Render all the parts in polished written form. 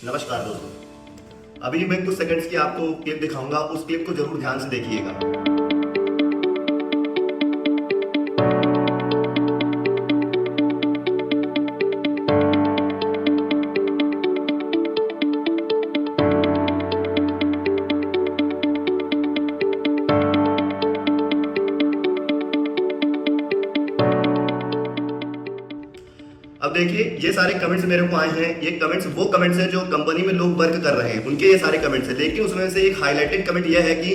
नमस्कार दोस्तों, अभी मैं कुछ सेकंड्स की आपको क्लिप दिखाऊंगा। उस क्लिप को जरूर ध्यान से देखिएगा। अब देखिए, ये सारे कमेंट्स मेरे को आए हैं। ये कमेंट्स वो कमेंट्स हैं जो कंपनी में लोग वर्क कर रहे हैं, उनके ये सारे कमेंट्स हैं। लेकिन उसमें से एक हाईलाइटेड कमेंट यह है कि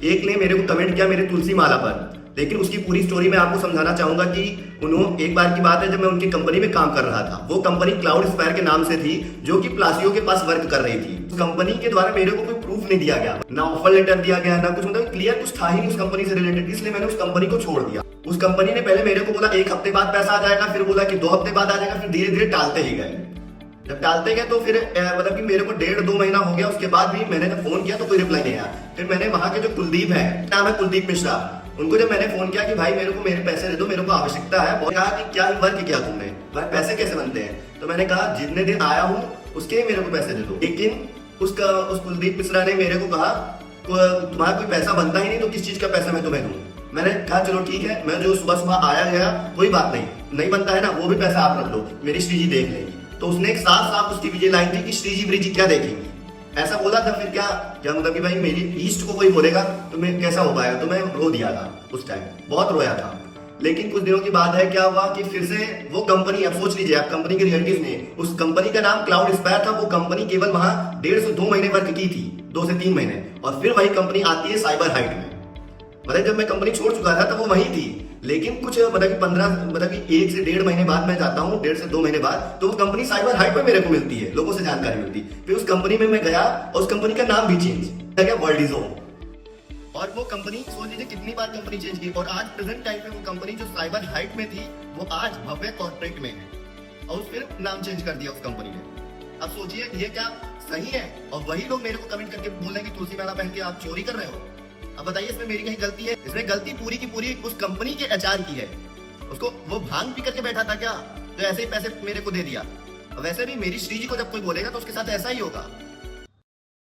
एक ने मेरे को कमेंट किया मेरे तुलसी माला पर। लेकिन उसकी पूरी स्टोरी मैं आपको समझाना चाहूंगा कि उन्होंने, एक बार की बात है जब मैं उनकी कंपनी में काम कर रहा था। वो कंपनी क्लाउड स्पायर के नाम से थी, जो कि प्लासियो के पास वर्क कर रही थी। उस कंपनी के द्वारा मेरे को कोई प्रूफ नहीं दिया गया, ना ऑफर लेटर दिया गया, ना कुछ, मतलब क्लियर कुछ था ही नहीं उस कंपनी से रिलेटेड। इसलिए मैंने उस कंपनी को छोड़ दिया। उस कंपनी ने पहले मेरे को बोला 1 हफ्ते बाद पैसा आ जाएगा, फिर बोला कि 2 हफ्ते बाद आ जाएगा, फिर धीरे धीरे टालते ही गए। जब टालते गए तो फिर मतलब कि मेरे को 1.5-2 महीना हो गया। उसके बाद भी मैंने जब फोन किया तो कोई रिप्लाई नहीं आया। फिर मैंने वहां के जो कुलदीप है, नाम है कुलदीप मिश्रा, उनको जब मैंने फोन किया कि भाई मेरे को मेरे पैसे दे दो, मेरे को आवश्यकता है, बहुत कहा कि क्या वर्क किया तुमने, भाई पैसे कैसे बनते हैं? तो मैंने कहा जितने दिन आया हूँ उसके मेरे को पैसे दे दो। लेकिन उस कुलदीप मिश्रा ने मेरे को कहा तुम्हारा कोई पैसा बनता ही नहीं, तो किस चीज का पैसा मैं तुम्हें दूं? मैंने कहा चलो ठीक है, मैं जो सुबह सुबह आया गया कोई बात नहीं बनता है ना, वो भी पैसा आप रख लो, मेरी श्रीजी देख लेगी। तो उसने एक साफ साफ उसकी विजय लाइन थी कि श्रीजी ब्रिजी क्या देखेंगी, ऐसा बोला था। फिर क्या मतलब कि भाई मेरी ईस्ट को कोई बोलेगा तो मैं कैसा हो पाएगा? तो मैं रो दिया था उस टाइम, बहुत रोया था। लेकिन कुछ दिनों की बात है, क्या हुआ कि फिर से वो कंपनी, अब सोच लीजिए आप कंपनी की रियलिटीज में, उस कंपनी का नाम क्लाउड स्पायर था। वो कंपनी केवल वहां 1.5 से 2 महीने वर्क की थी, 2 से 3 महीने, और फिर वही कंपनी आती है साइबर हाइट में। मतलब जब मैं कंपनी छोड़ चुका था तब वो वही थी। लेकिन कुछ मतलब कि 15 मतलब कि 1 से 1.5 महीने बाद मैं जाता हूँ, 1.5 से 2 महीने बाद, तो वो कंपनी साइबर हाइट पे मेरे को मिलती है, लोगों से जानकारी मिलती। फिर उस कंपनी में मैं गया और उस कंपनी का नाम भी चेंज हो गया, वर्ल्डिजो। और वो कंपनी, सोच लीजिए कितनी बार कंपनी चेंज की, और आज प्रेजेंट टाइम पे वो कंपनी जो साइबर हाइट में थी वो आज भव्य कॉर्पोरेट में है, और फिर नाम चेंज कर दिया उस कंपनी ने। अब सोचिए ये क्या सही है? और वही लोग मेरे को कमेंट करके बोल रहे हैं कि तुलसी माला पहन के आप चोरी कर रहे हो। अब बताइए इसमें मेरी कहीं गलती है? इसमें गलती पूरी की पूरी उस कंपनी के एचआर की है। उसको, वो भांग पी करके बैठा था क्या, तो ऐसे ही पैसे मेरे को दे दिया। वैसे भी मेरी श्रीजी को जब कोई बोलेगा तो उसके साथ ऐसा ही होगा।